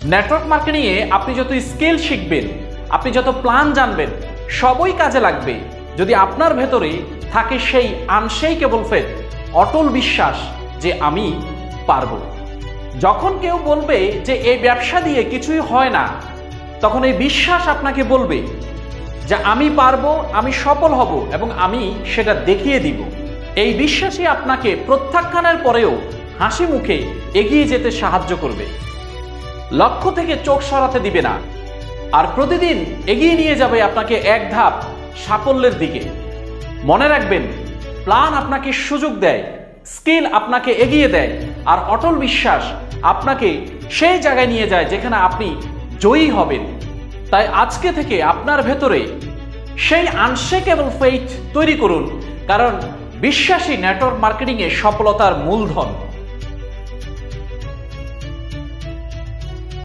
Network মার্কেটিংয়ে আপনি যত skill শিখবেন, আপনি যত প্ল্যান জানবেন, সবই কাজে লাগবে যদি আপনার ভেতরে থাকে সেই আনশেকেবল ফেথ, অটল বিশ্বাস যে আমি পারবো। যখন কেউ বলবে যে এই ব্যবসা দিয়ে কিছুই হয় না, তখন এই বিশ্বাস আপনাকে বলবে যে আমি পারবো, আমি সফল হব এবং আমি সেটা দেখিয়ে দিব। এই বিশ্বাসই আপনাকে প্রত্যাখ্যানের পরেও হাসি মুখে এগিয়ে যেতে সাহায্য করবে, লক্ষ্য থেকে চোখ সরাতে দিবে না, আর প্রতিদিন এগিয়ে নিয়ে যাবে আপনাকে এক ধাপ সাফল্যের দিকে। মনে রাখবেন, প্ল্যান আপনাকে সুযোগ দেয়, স্কিল আপনাকে এগিয়ে দেয়, আর অটল বিশ্বাস আপনাকে সেই জায়গায় নিয়ে যায় যেখানে আপনি জয়ী হবেন। তাই আজকে থেকে আপনার ভেতরে সেই আনশেকেবল ফেইথ তৈরি করুন, কারণ বিশ্বাসী নেটওয়ার্ক মার্কেটিংয়ে সফলতার মূলধন।